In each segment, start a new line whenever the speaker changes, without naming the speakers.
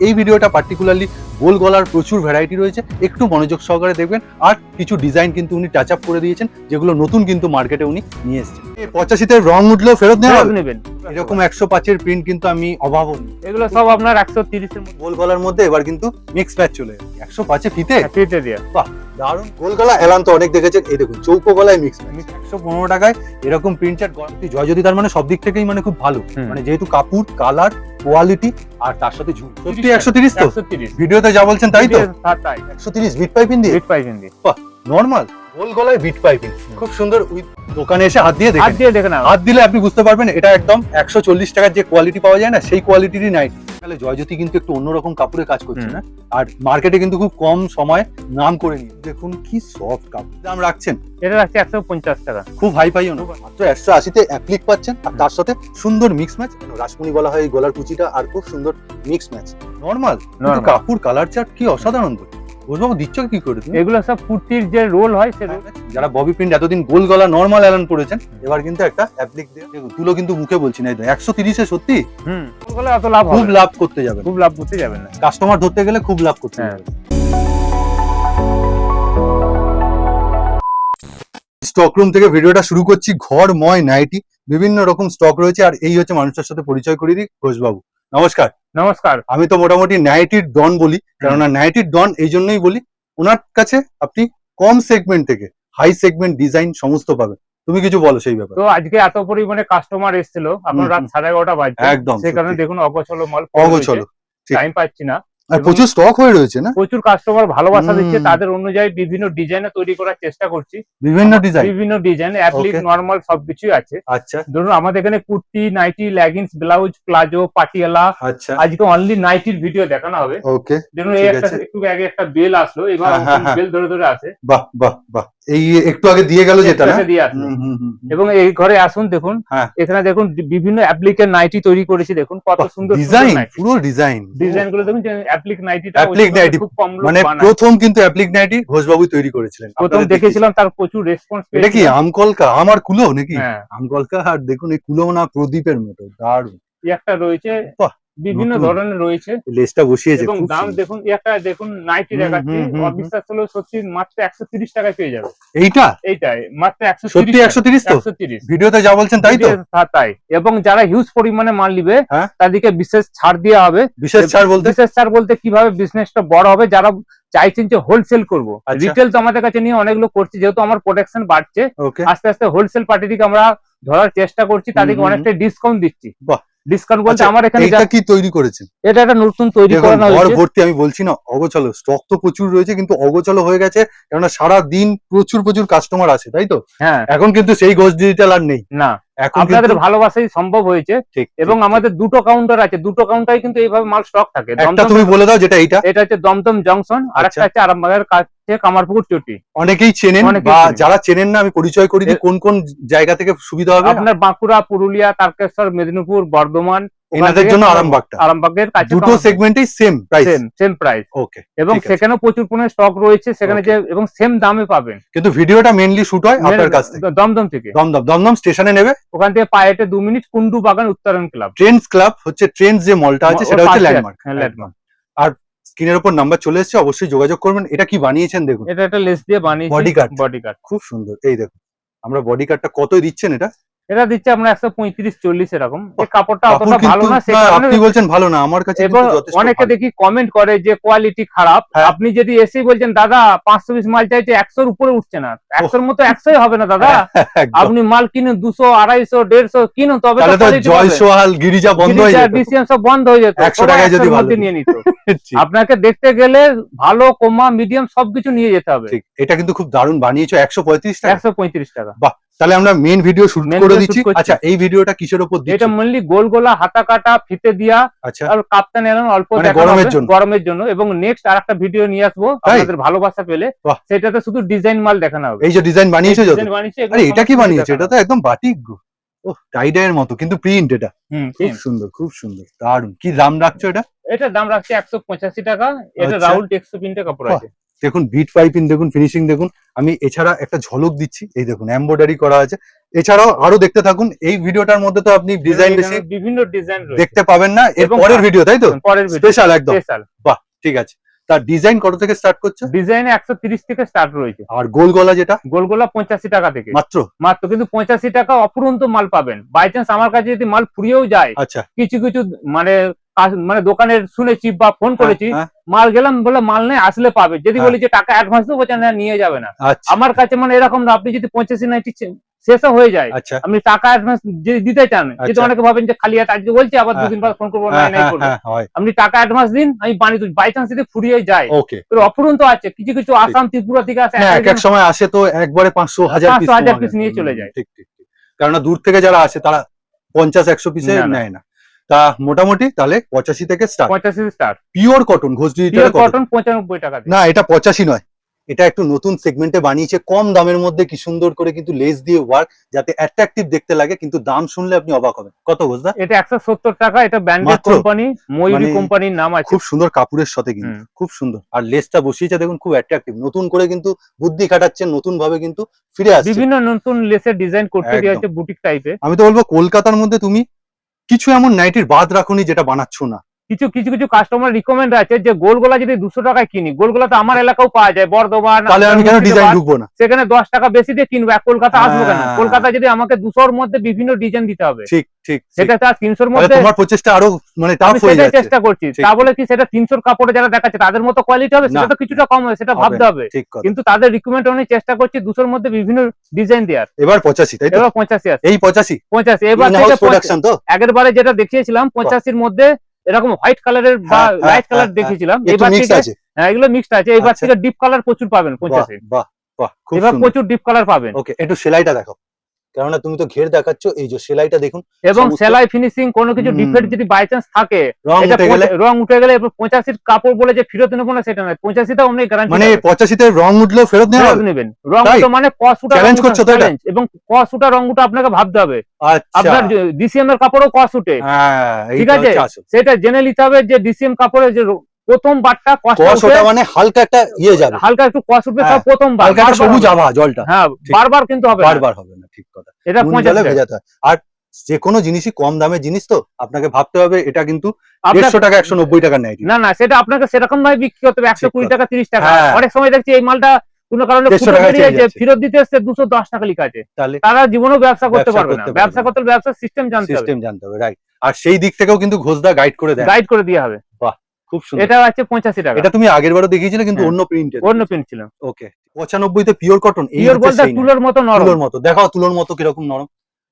এই ভিডিওটা পার্টিকুলারলি গোল গলার প্রচুর ভ্যারাইটি রয়েছে, একটু মনোযোগ সহকারে দেখবেন। আর কিছু ডিজাইন কিন্তু উনি টাচ আপ করে দিয়েছেন, যেগুলো নতুন কিন্তু মার্কেটে উনি নিয়ে এসেছেন। 85-তে রং উঠলেও ফেরত নেবেন। এরকম 105-এর প্রিন্ট কিন্তু আমি অভাবও নেই,
এগুলো সব আপনার 130-এর মধ্যে।
গোল গলার মধ্যে এবার কিন্তু মিক্স প্যাচ চলে এসেছে 105-এ ফিতে
ফিতে দিয়ে।
বাহ দারুণ। গোল গলা এলান তো অনেক দেখেছেন, এই দেখুন চৌকো গলায় মিক্স প্যাচ 115 টাকায় এরকম প্রিন্ট চার্ট জয়জ্যোতি, তার মানে সব দিক থেকেই মানে খুব ভালো, মানে যেহেতু কাপড়, কালার, কোয়ালিটি আর তার সাথে ঝুল। সত্যি 130 তো?
130
ভিডিওতে যা বলছেন তাই তো?
তাই
130 বিট পাইপিং দিয়ে?
বিট পাইপিং দিয়ে।
বাহ নরমাল গোল গলায় বিট পাইপিং, খুব সুন্দর। উইথ দোকানে এসে হাত দিয়ে দেখেন,
না
হাত দিলে আপনি বুঝতে পারবেন এটা একদম 140 টাকার যে কোয়ালিটি পাওয়া যায় না, সেই কোয়ালিটিরই নাইট। তাহলে জয়জ্যোতি কিন্তু একটু অন্যরকম কাপড়ে কাজ করছে না, আর মার্কেটে কিন্তু খুব কম সময় নাম করে নিয়ে। দেখুন কি সফট কাপড়। দাম রাখছেন?
এটা রাখছে 150 টাকা।
খুব হাই পাইও না, মাত্র 180-তে অ্যাপ্লিক পাচ্ছেন, আর তার সাথে সুন্দর মিক্স ম্যাচ। রাসমণি বলা হয় এই গলার কুচিটা, আর খুব সুন্দর মিক্স ম্যাচ। নরমাল কিন্তু কাপড়, কালার চার্ট কি অসাধারণ। বুঝবাবু দিচ্ছ কি করে তুমি?
এগুলো সব কুর্তির যে রোল হয় সে রোল।
যারা ববি প্রিন্ট এতদিন গোল গলা নরমাল এলান পড়েছেন, এবার কিন্তু একটা অ্যাপ্লিক দিয়ে দেখুন, তুলো কিন্তু মুখে বলছি না, 130-এ সত্যি
ওগুলো এত লাভ হবে,
খুব লাভ করতে যাবেন,
খুব লাভ করতে যাবেন না,
কাস্টমার ধরতে গেলে খুব লাভ করতে যাবেন। স্টক রুম থেকে ভিডিওটা শুরু করছি। ঘরময় নাইটি, বিভিন্ন রকম স্টক রয়েছে, আর এই হচ্ছে মানুষটার সাথে পরিচয় করিয়ে দিই। ঘোষবাবু নমস্কার।
নমস্কার।
আমি তো মোটামুটি নাইটির ডন বলি, কেননা নাইটির ডন এই জন্যই বলি, ওনার কাছে আপনি কম সেগমেন্ট থেকে হাই সেগমেন্ট ডিজাইন সমস্ত পাবেন। তুমি কিছু বলো সেই ব্যাপারে।
তো আজকে এত পরিমাণে কাস্টমার এসেছিল, আপনার রাত 11:30 বাজছে,
একদম
সেই কারণে দেখুন অগোছালো মাল,
অগোছালো,
টাইম পাচ্ছি না।
আর প্রচুর স্টক হয়ে রয়েছে না,
প্রচুর কাস্টমার ভালোবাসা দিচ্ছে, তাদের অনুযায়ী বিভিন্ন ডিজাইনে তৈরি করার চেষ্টা করছি। বিভিন্ন ডিজাইন অ্যাপ্লিক নরমাল সবকিছুই আছে।
আচ্ছা
ধরুন আমাদের এখানে kurti, nightie, leggings, blouse, palazzo, Patiala.
আচ্ছা
আজকে অনলি নাইটির ভিডিও দেখানো হবে।
ওকে,
দেখুন এই একটা একটু আগে একটা বেল আসলো, এবার বেল ধরে ধরে আছে।
বাহ বাহ বাহ, এই একটু আগে দিয়ে গেল যেটা না,
দিয়ে আসলো। এবং এই ঘরে আসুন, দেখুন এখানে দেখুন বিভিন্ন অ্যাপ্লিকের নাইটি তৈরি করেছি, দেখুন কত সুন্দর
ডিজাইন, পুরো ডিজাইন
গুলো দেখুন। অ্যাপ্লিক নাইটিটা খুব কম লোক
মানে
বানায়।
প্রথম কিন্তু অ্যাপ্লিক নাইটি ঘোষবাবু তৈরি করেছিলেন,
প্রথম দেখেছিলাম, তার প্রচুর রেসপন্স।
এটা কি আমকলকা আমার কুলো নাকি? আমকলকা, আর দেখুন এই কুলো না প্রদীপের মতো দারুণ।
একটা রয়েছে, বিভিন্ন ধরনের রয়েছে,
লেসটা বসিয়েছে,
এবং দাম দেখুন। একটা দেখুন নাইটি দেখাচ্ছি, অবিশ্বাস হলো সত্যি, মাত্র 130 টাকায় পেয়ে যাবে। এইটাই মাত্র
130 তো? ভিডিওতে যা বলছেন তাই তো?
তাই। এবং যারা হিউজ পরিমাণে মাল নিবে তাদেরকে বিশেষ ছাড় দেওয়া হবে।
বিশেষ ছাড় বলতে
কিভাবে বিজনেসটা বড় হবে, যারা চাইছেন যে হোলসেল করবো। রিটেল তো আমাদের কাছে নিয়ে অনেক লোক করছে, যেহেতু আমার প্রোডাকশন বাড়ছে, আস্তে আস্তে হোলসেল পার্টিকে আমরা ধরার চেষ্টা করছি, তাদেরকে অনেকটা ডিসকাউন্ট দিচ্ছি। ডিসকাউন্ট বলতে আমার এখানে
এটা কি তৈরি করেছেন?
এটা একটা নতুন তৈরি করানো হয়েছে।
ভর্তি, আমি বলছি না অগোছালো, স্টক তো প্রচুর রয়েছে, কিন্তু অগোছালো হয়ে গেছে, কেননা সারা দিন প্রচুর কাস্টমার আছে, তাই তো? এখন কিন্তু সেই ঘোষ ডিজিটাল আর নেই না,
আপনাদের ভালোবাসাই সম্ভব হয়েছে। এবং আমাদের দুটো কাউন্টার আছে, দুটো কাউন্টারে কিন্তু এইভাবে মাল স্টক থাকে।
একটা তুমি বলে দাও যেটা, এটা
হচ্ছে দমদম জংশন, আর একটা হচ্ছে আরামবাগের কাছে কামারপুকুর চটি।
অনেকেই চেনেন, বা যারা চেনেন না আমি পরিচয় করি দিই, কোন কোন জায়গা থেকে সুবিধা হবে।
আপনার বাঁকুড়া, পুরুলিয়া, তারকেশ্বর, মেদিনীপুর, বর্ধমান,
এনাদের জন্য
আরামবাগের কাছে
দুটো সেগমেন্টেই সেম
প্রাইস।
ওকে,
এবং সেখানেও প্রচুর পরিমাণে স্টক রয়েছে সেখানে, যে এবং সেম দামে পাবেন।
কিন্তু ভিডিওটা মেইনলি শুট হয় আপনার কাছ থেকে,
দমদম থেকে।
দমদম স্টেশনে নেবে,
ওখান থেকে পায়ে হেঁটে 2 মিনিট, কুন্ডু বাগান উত্তরণ ক্লাব।
ট্রেন্ডস ক্লাব হচ্ছে, ট্রেন্ডস যে মলটা আছে সেটা হচ্ছে ল্যান্ডমার্ক। আর স্ক্রিনের উপর নাম্বার চলে এসেছে, অবশ্যই যোগাযোগ করবেন। এটা কি বানিয়েছেন দেখুন,
এটা একটা লেস দিয়ে বানিয়েছি, বডি কাট
খুব সুন্দর। এই দেখুন আমরা বডি কাটটা কতই দিচ্ছেন? এটা
দিচ্ছে আমরা 135-40 এরকম। এই কাপড়টা অতটা ভালো না,
আপনি বলছেন ভালো না, আমার কাছে
অনেকে দেখি কমেন্ট করে যে কোয়ালিটি খারাপ। আপনি যদি এসেই বলছেন দাদা 500 পিস মাল চাইছে, 100-র উপরে উঠছে না, 100-র মতো 100-ই হবে না দাদা। আপনি মাল কিনুন 200, 250, 150 কিনুন, তবে
জয় সোহাল, গিরিজা বন্ধ হয়ে যেত,
ডিসিএম সব বন্ধ হয়ে যেত,
100 টাকায় যদি ভালো
নিয়ে নিত। আপনাকে দেখতে গেলে ভালো, কমা, মিডিয়াম সবকিছু নিয়ে যেতে হবে।
এটা কিন্তু খুব দারুণ বানিয়েছো। 135 টাকা?
135 টাকা।
বাহ, তাহলে আমরা মেইন ভিডিও শুট করে দিচ্ছি। আচ্ছা, এই ভিডিওটা কিসের উপর দিচ্ছি?
এটা মেইনলি গোল গোলা, হাতা কাটা, ফিতে দিয়া, আর কাপ্তান এলান অল্প গরমের জন্য। এবং নেক্সট আরেকটা ভিডিও নিয়ে আসবো আপনাদের ভালোবাসা পেলে, সেটাতে শুধু ডিজাইন মাল দেখানো হবে।
এই যে ডিজাইন বানিয়েছো, আরে এটা কি বানিয়েছো? এটা তো একদম বাটিক গো, ওহ টাই ডাইয়ের মতো, কিন্তু প্রিন্ট। এটা খুব সুন্দর দারুণ। কি দাম রাখছো এটা?
এটা দাম রাখছি 185 টাকা। এটা রাউল টেক্সো প্রিন্টের কাপড় আছে।
দেখুন বিট পাইপিং দেখুন, ফিনিশিং দেখুন। আমি এছাড়া একটা ঝলক দিচ্ছি, এই দেখুন এমব্রয়ডারি করা আছে, এছাড়াও আরো দেখতে থাকুন, এই ভিডিওটার মধ্যে তো আপনি ডিজাইন বেশি
বিভিন্ন ডিজাইন
দেখতে পাবেন না, এর পরের ভিডিও তাই তো,
পরের ভিডিও
স্পেশাল একদম।
স্পেশাল।
বাহ, ঠিক আছে। তার ডিজাইন কত থেকে স্টার্ট করছে?
ডিজাইন 130 থেকে স্টার্ট রয়েছে।
আর গোল গলা যেটা?
গোলগোলা 85 টাকা থেকে
মাত্র
মাত্র, কিন্তু 85 টাকা অপুরন্ত মাল পাবেন। বাই চান্স আমার কাছে যদি মাল ফুরিয়েও যায়,
আচ্ছা,
কিছু কিছু মানে মানে দোকানের শুনেছি বা ফোন করেছি,
হ্যাঁ,
মাল গেলাম বলে মাল নেই, আসলে পাবে। যদি
হ্যাঁ।
বলি যে টাকা অ্যাডভান্স দেবো, বলছে না নিয়ে যাবে না।
আচ্ছা,
আমার কাছে মানে এরকম না, আপনি যদি 85-90 শেষও হয়ে যায়,
আচ্ছা,
আপনি টাকা অ্যাডভান্স যদি দিতে চান, যদি
আচ্ছা।
অনেকে ভাবেন যে খালি হাতে আজকে বলছি আবার
হ্যাঁ,
দুদিন পর ফোন করবো,
হ্যাঁ,
নাই নাই
হ্যাঁ,
করবো,
হ্যাঁ, হয়।
আপনি টাকা অ্যাডভান্স দিন, আমি বানিয়ে দিই। বাই চান্স যদি ফুরিয়ে যায়,
ওকে।
অপুরন্ত আছে। কিছু কিছু আসাম ত্রিপুরা থেকে আসে,
হ্যাঁ, এক এক সময় আসে তো একবারে 500-1000 পিস
500-1000 পিস নিয়ে চলে যায়।
ঠিক ঠিক ঠিক। কেননা দূর থেকে যারা আসে তারা 50-100 পিসে
না, না।
নেয় না। তা মোটামুটি তাহলে 85 থেকে start.
85 star.
Pure cotton Ghosh
pure
digital
cotton 95 টাকা দিয়ে।
না, এটা 85 নয়, এটা একটু নতুন সেগমেন্টে বানিয়েছে, কম দামের মধ্যে কি সুন্দর করে কিন্তু লেস দিয়ে ওয়ার্ক, যাতে অ্যাট্রাকটিভ দেখতে লাগে, কিন্তু দাম শুনলে আপনি অবাক হবেন। কত ঘোষদা?
এটা 170 টাকা। এটা ব্র্যান্ডেড
মাত্র?
কোম্পানি, ময়ূরী
মানে
কোম্পানির নাম আছে।
খুব সুন্দর কাপড়ের সাথে কিন্তু খুব সুন্দর, আর লেসটা বসিয়েছে দেখুন, খুব অ্যাট্রাকটিভ। নতুন করে কিন্তু বুদ্ধি খাটাচ্ছেন, নতুন ভাবে কিন্তু ফিরে আসছে।
বিভিন্ন নতুন লেসের ডিজাইন করতে
একদম।
দিয়েছে, বুটিক টাইপের।
আমি তো বলবো কলকাতার মধ্যে তুমি কিছু এমন নাইটির বাদ রাখুনি যেটা বানাচ্ছ না।
কিছু কিছু কিছু কাস্টমার রিকমেন্ড আছে যে গোলগোলা যদি 200 টাকায় কিনি, গোলগোলা তো আমার এলাকাও পাওয়া যায়, বর্ধমান,
তাহলে আমি কেন ডিজাইন
মুর্শিদাবাদ,
ঢুকবো না?
সেখানে 10 টাকা বেশি দিয়ে কিনবো, কলকাতা আসবো কেন?
হ্যাঁ।
কলকাতা যদি আমাকে 200-র মধ্যে বিভিন্ন ডিজাইন দিতে হবে,
ঠিক ঠিক ঠিক।
সেটা তার 300-র
তাহলে
মধ্যে
তোমার প্রচেষ্টা আরো মানে টাফ
আমি
হয়ে
সেটাই
যাচ্ছে।
চেষ্টা করছি।
ঠিক,
তা বলে কি সেটা 300-র কাপড়ে যারা দেখাচ্ছে তাদের মতো কোয়ালিটি হবে?
না,
সেটা তো কিছুটা কম হবে, সেটা
হবে
ভাবতে
না,
হবে।
ঠিক কথা।
কিন্তু তাদের রিকমেন্ড অনুযায়ী চেষ্টা করছি 200-র মধ্যে বিভিন্ন ডিজাইন দেওয়ার।
এবার 85 তাই তো?
এবার 85 আছে।
এই 85
এবার
ইন হাউস
থেকে
প্রোডাকশন তো?
আগের বারে যেটা দেখিয়েছিলাম 85-র মধ্যে এরকম হোয়াইট কালারের বা
হ্যাঁ,
লাইট কালার
হ্যাঁ,
দেখিয়েছিলাম।
একটু
এবার
মিক্স
থেকে
আছে।
হ্যাঁ, এগুলো মিক্সড আছে। এবার
আচ্ছা।
থেকে ডিপ কালার প্রচুর পাবেন
বাহ
85-এ।
বাহ বাহ, খুব
এবার
সুন্দর।
প্রচুর ডিপ কালার পাবেন।
ওকে, একটু সেলাইটা দেখো, কেননা তুমি তো ঘের দেখাচ্ছ, এই যে সেলাইটা দেখুন।
এবং
সমস্ত
সেলাই ফিনিশিং কোনো কিছু ডিফেক্ট যদি বাই চান্স থাকে,
রং
এটা
উঠে গেলে,
রং উঠে গেলে 85-র কাপড় বলে যে ফেরত নেবো না সেটা নয়, 85টাও আপনি গ্যারান্টি
মানে 85 তে রং উঠলেও ফেরত নেওয়া
ফেরত
হবে?
নেবেন। রং
তাই?
উঠা মানে কস উঠা,
চ্যালেঞ্জ করছো তো এটা?
চ্যালেঞ্জ, এবং কস উঠা রং উঠা আপনাকে ভাবতে হবে।
আচ্ছা,
আপনার ডিসিএম এর কাপড়ও কস উঠে,
হ্যাঁ,
ঠিক
এইটা
আছে?
হচ্ছে আসল।
সেটা জেনে নিতে হবে যে ডিসিএম কাপড়ের যে প্রথম বারটা
কস
কস
ওটা মানে হালকা একটা ইয়ে যাবে,
হালকা একটু কস উঠবে,
হ্যাঁ,
সব প্রথমবার
হালকা একটা সবুজ আভা জলটা।
হ্যাঁ,
ঠিক।
বারবার কিন্তু হবে না।
বারবার হবে না, ঠিক কথা।
এটা
নুন
85
জলে
টাকা।
ভেজাতে হয়। আর যে কোনো জিনিসই কম দামের জিনিস তো আপনাকে ভাবতে হবে এটা কিন্তু
আপনার
150 টাকা 190 টাকার নাইটি।
না না, সেটা আপনাকে সেরকম ভাবে বিক্রি করতে হবে, 120
ঠিক
টাকা 30 টাকা।
হ্যাঁ।
অনেক সময় দেখছি এই মালটা কোনো কারণে
150
ফুটো
টাকায়
বেরিয়ে
চলে
যে
যাচ্ছে।
ফেরত দিতে এসছে 210 টাকা লেখা আছে।
তাহলে
তারা জীবনেও ব্যবসা করতে
ব্যবসা
পারবে না।
করতে পারবে
ব্যবসা
না।
করতে হলে ব্যবসার সিস্টেম জানতে হবে,
সিস্টেম জানতে হবে, রাইট। আর সেই দিক থেকেও কিন্তু ঘোষদা গাইড করে দেন।
গাইড করে দেওয়া হবে।
বাহ, খুব সুন্দর।
এটা আছে 85 টাকা।
এটা তুমি আগের বারও দেখিয়েছিলে কিন্তু
হ্যাঁ।
অন্য প্রিন্টে।
অন্য প্রিন্ট ছিল।
ওকে, 95 তে পিওর কটন। এই
পিওর
হচ্ছে
বলতে
সেই
তুলোর মতো নরম।
তুলোর মতো দেখাও, তুলোর মতো কিরকম নরম।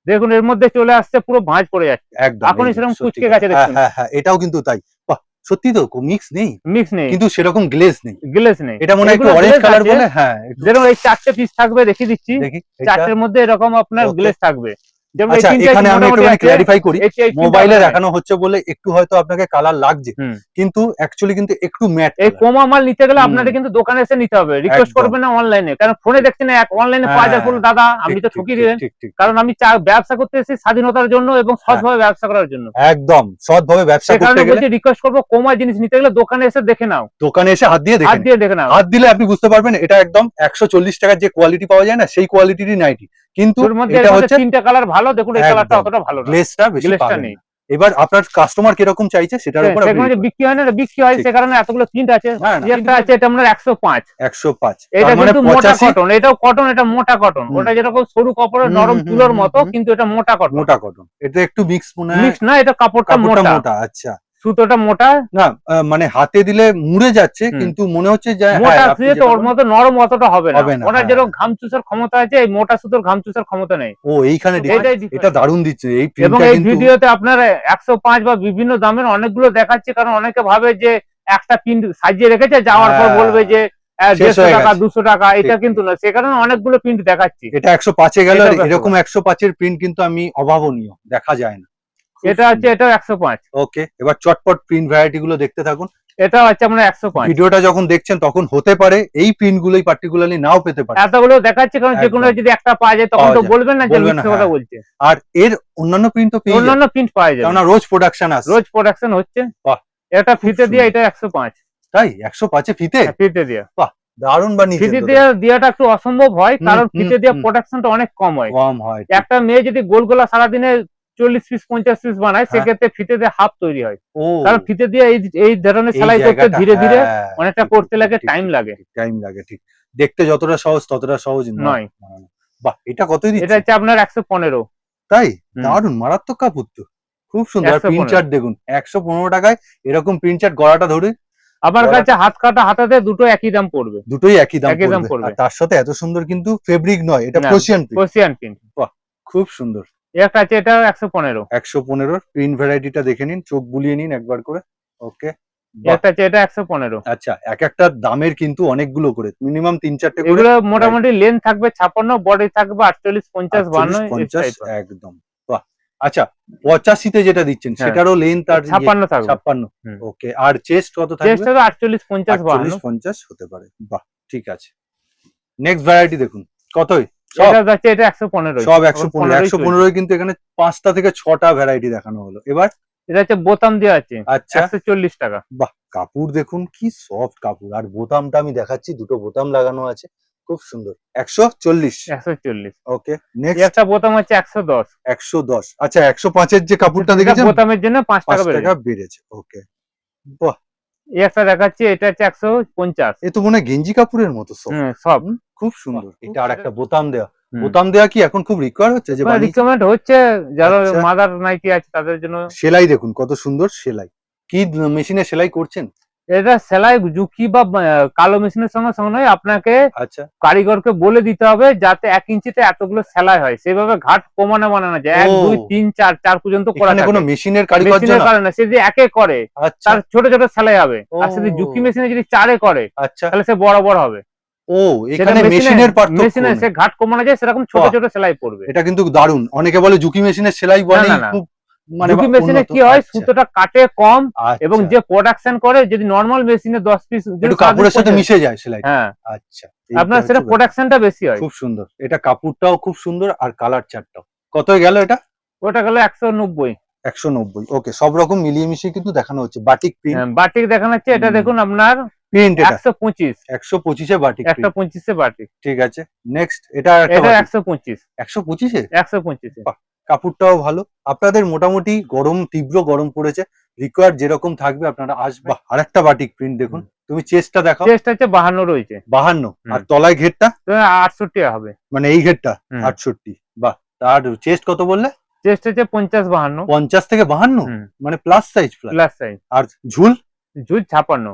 দেখুন এর মধ্যে চলে আসছে পুরো ভাঁজ পড়ে যাচ্ছে,
একদম
এখনই
এই যে,
সেরকম
সত্যি
কুচকে
কথা।
গেছে
হ্যাঁ
দেখুন।
হ্যাঁ হ্যাঁ, এটাও কিন্তু তাই। বাহ, সত্যি তো মিক্স নেই,
মিক্স নেই,
কিন্তু সেরকম গ্লেজ নেই।
গ্লেস নেই।
এটা মনে হয় একটু
এগুলো
অরেঞ্জ
glaze
কালার
আছে।
বলে, হ্যাঁ একটু
যেরকম এই 4টে পিস থাকবে, দেখিয়ে দিচ্ছি।
দেখি এটা।
4টের মধ্যে এরকম আপনার
Okay.
গ্লেস থাকবে। যেমন এই
আচ্ছা,
তিনটে
এখানে আমি
মোটামুটি
একটুখানি
আছে।
ক্ল্যারিফাই করি,
এই তিনটে
মোবাইলে
আপনার
দেখানো হচ্ছে বলে একটু হয়তো আপনাকে কালার লাগছে,
হুম।
কিন্তু অ্যাকচুয়ালি কিন্তু একটু ম্যাট
এই
কালার।
কোমা মাল নিতে গেলে
হুম।
আপনাদের কিন্তু দোকানে এসে নিতে হবে, রিকোয়েস্ট
একদম।
করবেন না অনলাইনে, কারণ ফোনে দেখছেন অনলাইনে পাওয়া যায়, বলুন দাদা আপনি তো ঠকিয়ে দিলেন।
ঠিক ঠিক,
কারণ আমি ব্যবসা করতে এসেছি স্বাধীনতার জন্য এবং সৎভাবে ব্যবসা করার জন্য।
একদম সৎভাবে ব্যবসা
সে
করতে
কারণে
গেলে
বলছি রিকোয়েস্ট করবো, কোমা জিনিস নিতে গেলে দোকানে এসে দেখে নাও,
দোকানে এসে হাত দিয়ে
হাত
দেখে
দিয়ে দেখে নাও।
হাত দিলে আপনি বুঝতে পারবেন এটা একদম 140 টাকার যে কোয়ালিটি পাওয়া যায় না, সেই কোয়ালিটিরই নাইটি, কিন্তু
তোর মধ্যে
এটা
এর মধ্যে
হচ্ছে
তিনটে কালার ভালো, দেখুন এই কালারটা
একদম
অতটা ভালো না,
গ্লেজটা বেশি
গ্লেসটা
পাবেন
নেই।
না। এবার আপনার কাস্টমার কিরকম চাইছে সেটার উপর আপনি
সেখানে যে বিক্রি হয় না, বিক্রি হয়
ঠিক।
সে কারণে এতগুলো প্রিন্ট আছে।
না, না,
একটা আছে, এটা আপনার 105।
105
এটা
তার মানে
কিন্তু মোটা
85
কটন, এটাও কটন, এটা মোটা কটন।
হুম।
ওটা যেরকম সরু কাপড়ের
হুম,
নরম
হুম,
তুলোর
হুম,
মতো,
হুম।
কিন্তু এটা মোটা কটন।
মোটা কটন, এটা একটু মিক্স মনে হয়,
মিক্স না, এটা কাপড়টা
কাপড়টা
মোটা,
মোটা। আচ্ছা,
সুতোটা মোটা।
না মানে হাতে দিলে মুড়ে যাচ্ছে,
হুম।
কিন্তু মনে হচ্ছে যে
মোটা
হ্যাঁ, আপনি
সুতো তো
যেটা
ওর
বললেন,
মতো নরম অতটা হবে
হবে
না।
না,
ওটা
হ্যাঁ।
যেরকম ঘাম চুষার ক্ষমতা আছে, এই মোটা সুতোর ঘাম চুষার ক্ষমতা নেই।
ও এইখানে
এটাই
difference।
difference।
এটা দারুণ দিচ্ছে এই
এবং
প্রিন্টটা
এই
কিন্তু।
ভিডিওতে আপনার 105 বা বিভিন্ন দামের অনেকগুলো দেখাচ্ছে, কারণ অনেকে ভাবে যে একটা প্রিন্ট সাজিয়ে রেখেছে, যাওয়ার পর
হ্যাঁ,
বলবে যে
শেষ
150
হয়ে
টাকা
গেছে।
200 টাকা, এটা
ঠিক,
কিন্তু না। সে কারণে অনেকগুলো প্রিন্ট দেখাচ্ছি।
এটা 105 এ গেল, আর
এটাও
এরকম 105 এর প্রিন্ট কিন্তু আমি অভাবনীয়, দেখা যায় না।
এটা হচ্ছে, এটাও 105।
ওকে, এবার চটপট প্রিন্ট ভ্যারাইটি গুলো দেখতে থাকুন।
এটা হচ্ছে আমরা 105।
ভিডিওটা যখন দেখছেন তখন হতে পারে এই প্রিন্ট গুলোই পার্টিকুলারলি নাও পেতে পারে।
এতগুলো দেখাচ্ছে, কারণ যে কোনো
একদম।
যদি একটা পাওয়া যায় তখন
পাওয়া
তো
যায়।
বলবেন না যে
বলবেন না,
মিথ্যে কথা
হ্যাঁ।
বলছে।
আর এর অন্যান্য প্রিন্ট তো পেয়ে যাবেন,
অন্যান্য প্রিন্ট পাওয়া যাবে,
কেননা রোজ প্রোডাকশন আছে।
রোজ প্রোডাকশন হচ্ছে।
বাহ,
এটা
খুব
ফিতে দিয়ে,
সুন্দর।
এটা 105।
তাই 105 এ ফিতে?
ফিতে দিয়ে।
বাহ, দারুণ বানিয়েছেন।
ফিতে দেওয়াটা একটু অসম্ভব হয়, কারণ ফিতে দেওয়া প্রোডাকশনটা অনেক কম হয়। একটা মেয়ে যদি গোল গলা সারাদিনে 40 পিস 50 পিস বানায়, সেক্ষেত্রে ফিতে দিয়ে হাফ তৈরি হয়। কারণ ফিতে দিয়ে এই ধরনের সেলাই করতে ধীরে ধীরে অনেকটা করতে লাগে, টাইম লাগে।
ঠিক। দেখতে যতটা সহজ ততটা সহজ নয়। বাহ, এটা কতই দিচ্ছে?
এটা হচ্ছে আপনার 115।
তাই? দারুণ, মারাত্মক কাপড় তো, খুব সুন্দর। আর প্রিন্ট চার্ট দেখুন, 115 টাকায় এরকম প্রিন্ট চার্ট গলাটা ধরে।
আমার কাছে হাত কাটা হাতাতে দুটো একই দাম পড়বে,
দুটোই একই দাম পড়বে। আর তার সাথে এত সুন্দর কিন্তু ফেব্রিক নয়, এটা প্রোশিয়ান প্রিন্ট। বাহ, খুব সুন্দর।
একটা আছে, এটা 115
প্রিন্ট ভ্যারাইটিটা দেখে নিন, চোখ বুলিয়ে নিন একবার করে। ওকে,
একটা আছে, এটা 115।
আচ্ছা, এক একটা দামের কিন্তু অনেকগুলো করে, মিনিমাম 3-4টে করে।
এগুলো মোটামুটি লেন্থ থাকবে 56, বডি থাকবে 48, 50, 52
একদম। বাহ, আচ্ছা, 85-তে যেটা দিচ্ছেন সেটারও লেন্থ আর
56 থাকবে।
56। ওকে, আর চেস্ট কত থাকবে?
চেস্ট হবে 48, 50,
50 হতে পারে। বাহ, ঠিক আছে। নেক্সট ভ্যারাইটি দেখুন, কতই?
এটা যাচ্ছে, এটা 115।
সব 115 কিন্তু এখানে 5টা থেকে 6টা ভ্যারাইটি দেখানো হলো। এবার
এটা হচ্ছে বোতাম দেওয়া আছে।
আচ্ছা,
140 টাকা।
বাহ, কাপড় দেখুন কি সফট কাপড়, আর বোতামটা আমি দেখাচ্ছি, দুটো বোতাম লাগানো আছে, খুব সুন্দর। 140। ওকে, নেক্সট
একটা বোতাম হচ্ছে 110।
110। আচ্ছা, 105-এর যে কাপড়টা দেখেছেন,
বোতামের জন্য 5 টাকা
বেড়েছে। ওকে, বাহ।
এই একটা দেখাচ্ছি, এটা হচ্ছে 150।
এ তো মনে হয় গেঞ্জি কাপড়ের মতো
সব
খুব সুন্দর। এটা আর একটা বোতাম দেওয়া কি এখন খুব রিকোয়ার হচ্ছে? যে
রিকমেন্ড হচ্ছে, যারা মাদার নাইটি আছে তাদের জন্য।
সেলাই দেখুন কত সুন্দর সেলাই, কি মেশিনে সেলাই করছেন?
এটা সেলাই জুকি বা কালো মেশিনের সঙ্গে সঙ্গে নয়, আপনাকে
আচ্ছা,
কারিগরকে বলে দিতে হবে যাতে 1 ইঞ্চিতে এতগুলো সেলাই হয়, সেভাবে ঘাট কমানো বানানো যায়। 1 2 3 4 পর্যন্ত করা থাকে।
কোনো মেশিনের কারিগর
না, সে যদি একে করে তার ছোট ছোট সেলাই হবে, আর যদি জুকি মেশিনে যদি 4-এ করে তাহলে সে বড় বড় হবে।
এখানে মেশিনের পার্থক্য,
মেশিনে সে ঘাট কমানো যায়, সেরকম ছোট ছোট সেলাই পড়বে।
এটা কিন্তু দারুণ। অনেকে বলে জুকি মেশিনের সেলাই বলে খুব, মানে
জুকি মেশিনে কি হয়, সুতোটা কাটে কম, এবং যে প্রোডাকশন করে যদি নরমাল মেশিনে 10 পিস
একটু কাপড়ের সাথে মিশে যায় সেলাই। আচ্ছা,
আপনার সেটা প্রোডাকশনটা বেশি হয়।
খুব সুন্দর। এটা কাপড়টাও খুব সুন্দর, আর কালার চার্টটাও। কতই গেল এটা?
ওটা গেল 190।
190। ওকে, সব রকম মিলিয়ে মিশিয়ে কিন্তু দেখানো হচ্ছে। বাটিক প্রিন্ট,
বাটিক দেখানো হচ্ছে। এটা দেখুন আপনার
প্রিন্ট, এটা
125।
125-এ বাটিক,
125-এ বাটিক।
ঠিক আছে। নেক্সট, এটা
125।
125-এ
125-এ।
কাপড়টাও ভালো। আপনাদের মোটামুটি তীব্র গরম পড়েছে, রিকোয়ার যেরকম থাকবে আপনারা আসবে। আরেকটা বাটিক প্রিন্ট দেখুন, তুমি চেস্টটা দেখাও।
চেস্ট হচ্ছে 52 রয়েছে।
52, আর তলায় ঘেরটা
68 হবে,
মানে এই ঘেরটা 68। বাহ, তার চেস্ট কত বললে?
চেস্ট হচ্ছে 50-52।
50 থেকে 52, মানে প্লাস সাইজ। আর ঝুল
56।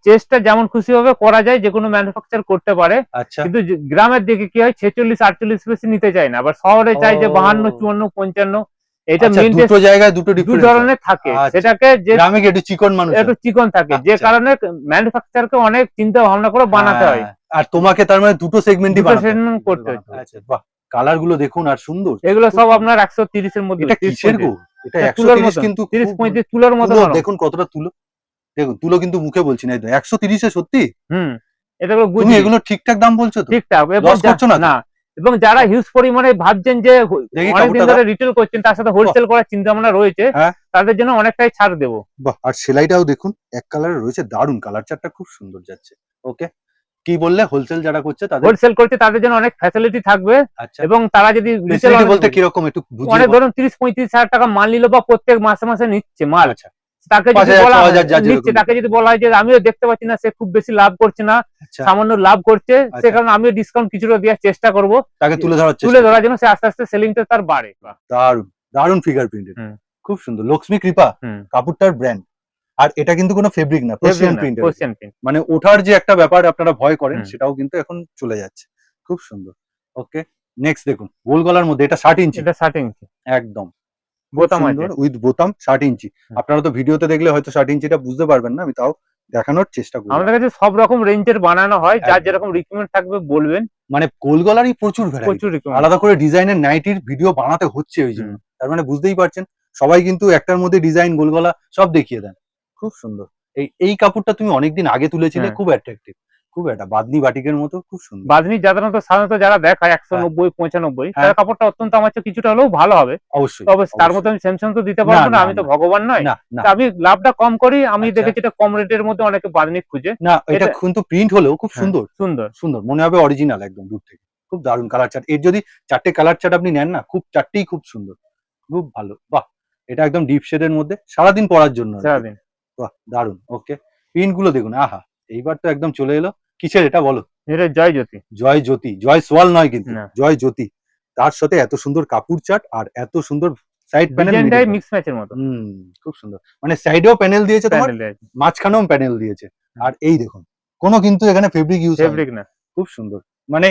চেস্টটা যেমন খুশি হবে করা যায়, যে কোনো ম্যানুফ্যাকচার করতে পারে।
আচ্ছা,
কিন্তু গ্রামের দিকে কি হয়, 46-48 বেশি নিতে চায় না, আবার শহরে চাই যে 52, 54, 55। এটা
দুটো জায়গায় দুটো
ধরনের থাকে। সেটাকে যে
গ্রামে একটু চিকন মানুষ,
একটু চিকন থাকে, যে কারণে ম্যানুফ্যাকচারকে অনেক চিন্তা ভাবনা করে বানাতে হয়।
আর তোমাকে তার মানে দুটো সেগমেন্টই
করতে হয়।
আচ্ছা, বাহ, কালার গুলো দেখুন আর সুন্দর।
এগুলো সব আপনার 130-এর মধ্যে।
এটা কিসের গো? এটা 130 কিন্তু
30-35 তুলোর মতো।
দেখুন কতটা তুলো, দেখুন তুলো কিন্তু মুখে বলছি না, 130-এ সত্যি।
এটা
তুমি এগুলো ঠিকঠাক দাম বলছো তো?
ঠিকঠাক, লস করছো না? এবং যারা হিউজ পরিমাণে ভাবছেন যে অনেকদিন ধরে রিটেল করছেন, তার সাথে হোলসেল করার চিন্তা ভাবনা রয়েছে, তাদের জন্য অনেকটাই ছাড় দেবো।
বাহ, আর সেলাইটাও দেখুন এক কালারে রয়েছে, দারুন। কালার চার্টটা খুব সুন্দর যাচ্ছে। ওকে, কি বললে? হোলসেল যারা করছে
তাদের জন্য অনেক ফ্যাসিলিটি থাকবে। এবং তারা যদি
বলতে কিরকম একটু
অনেক ধরুন 30-35 হাজার টাকা মাল নিল, বা প্রত্যেক মাসে মাসে নিচ্ছে মাল, তাকে যদি বলা হয় যে আমিও দেখতে পাচ্ছি না সে খুব বেশি লাভ করছে না, সামান্য লাভ করছে, সে কারণে আমিও ডিসকাউন্ট কিছুটা দেওয়ার চেষ্টা করবো,
তাকে তুলে
ধরার জন্য, সে আস্তে আস্তে সেলিংটা তার বাড়ে।
দারুন, দারুন ফিগার প্রিন্ট, খুব সুন্দর। লক্ষ্মী কৃপা কাপড়টার ব্র্যান্ড। আর এটা কিন্তু কোনো ফেব্রিক না, প্রোশিয়ান প্রিন্ট। মানে ওঠার যে একটা ব্যাপার আপনারা ভয় করেন, সেটাও কিন্তু এখন চলে যাচ্ছে, খুব সুন্দর। ওকে, নেক্সট দেখুন, গোল গলার মধ্যে, এটা 60 ইঞ্চি।
এটা 60 ইঞ্চি
একদম বোতাম আছে, উইথ বোতাম 60 ইঞ্চি। আপনারা তো ভিডিওতে দেখলে হয়তো 60 ইঞ্চিটা বুঝতে পারবেন না, আমি তাও দেখানোর চেষ্টা করি।
আমাদের কাছে সব রকম রেঞ্জের বানানো হয়, যার যেরকম রিকোয়ারমেন্ট থাকবে বলবেন।
মানে গোল গলারই প্রচুর ভ্যারাইটি, আলাদা করে ডিজাইনের নাইটির ভিডিও বানাতে হচ্ছে ওই জন্য। তার মানে বুঝতেই পারছেন, সবাই কিন্তু একটার মধ্যে ডিজাইন, গোল গলা সব দেখিয়ে দেন, খুব সুন্দর। এই কাপড়টা তুমি অনেকদিন আগে তুলেছিলে, খুব অ্যাট্রাকটিভ, খুব একটা বাদনি বাটিকের মতো, খুব সুন্দর।
বাঁধনি সাধারণত যারা দেখায় 190-95,
হ্যাঁ।
তার কাপড়টা অত্যন্ত আমার চেয়ে কিছুটা হলেও ভালো হবে।
অবশ্যই,
তবে তার মতো
অবশ্যই।
আমি সেম তো দিতে পারবো না,
না,
আমি তো
না,
ভগবান নয়।
না, না,
তা আমি লাভটা কম করি, আমি
আচ্ছা।
দেখেছি এটা কম রেটের মধ্যে অনেকে বাঁধনি খুঁজে।
না, এটা
এটা
কিন্তু প্রিন্ট হলেও খুব
হ্যাঁ,
সুন্দর,
সুন্দর।
সুন্দর। মনে হবে অরিজিনাল একদম দূর থেকে। খুব দারুণ কালার চার্ট। এর যদি ৪ টে কালার চার্ট আপনি নেন না, খুব ৪ টেই খুব সুন্দর। খুব ভালো। বাহ! এটা একদম ডিপ শেড এর মধ্যে সারাদিন পরার জন্য আরকি।
সারাদিন।
বাহ! দারুণ। ওকে। প্রিন্ট গুলো দেখুন। আহা! এইবার তো একদম চলে এলো। কিসের এটা বলো?
এটা জয়জ্যোতি।
জয় জ্যোতি। জয় সোয়াল নয় কিন্তু।
না,
জয় জ্যোতি। তার সাথে এত সুন্দর কাপড় চার্ট আর এত সুন্দর সাইড প্যানেল, মিডল
ডিজাইনটাই
প্যানেল।
মিক্স ম্যাচের মতো।
খুব সুন্দর। মানে সাইডেও প্যানেল দিয়েছে তোমার,
প্যানেল আছে।
মাঝখানেও প্যানেল দিয়েছে। আর এই দেখুন, কোনো কিন্তু এখানে ফেব্রিক ইউজ হয়নি।
ফেব্রিক না।
খুব সুন্দর। মানে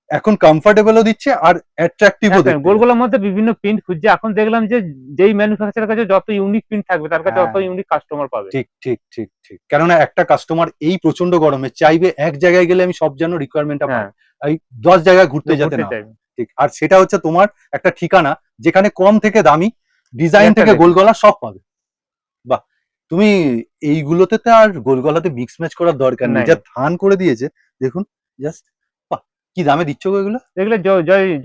এখন কমফোর্টেবলও দিচ্ছে আর অ্যাট্রাকটিভও
একটা
দেখতে।
গোলগোলার মধ্যে বিভিন্ন প্রিন্ট খুঁজছে। এখন দেখলাম যে যেই ম্যানুফ্যাকচারের কাছে যত ইউনিক প্রিন্ট থাকবে তার কাছে
হ্যাঁ,
অত ইউনিক কাস্টমার পাবে।
ঠিক, ঠিক, ঠিক, ঠিক। কেননা একটা কাস্টমার এই প্রচন্ড গরমে চাইবে এক জায়গায় গেলে আমি সব যেন রিকোয়ারমেন্টটা পাই।
হ্যাঁ,
এই ১০ জায়গায় ঘুরতে যেতে
ঘুরতে
না হয়।
চাইবে।
ঠিক। আর সেটা হচ্ছে তোমার একটা ঠিকানা, যেখানে কম থেকে দামি, ডিজাইন
একটা
থেকে
দেখুন।
গোল গলা সব পাবে। বাহ! তুমি এইগুলোতে তো আর গোল গলাতে মিক্স ম্যাচ করার দরকার নেই।
নাই,
যা
নাই।
থান করে দিয়েছে দেখুন, জাস্ট বাহ! কি দামে দিচ্ছ গো এগুলো?
এগুলো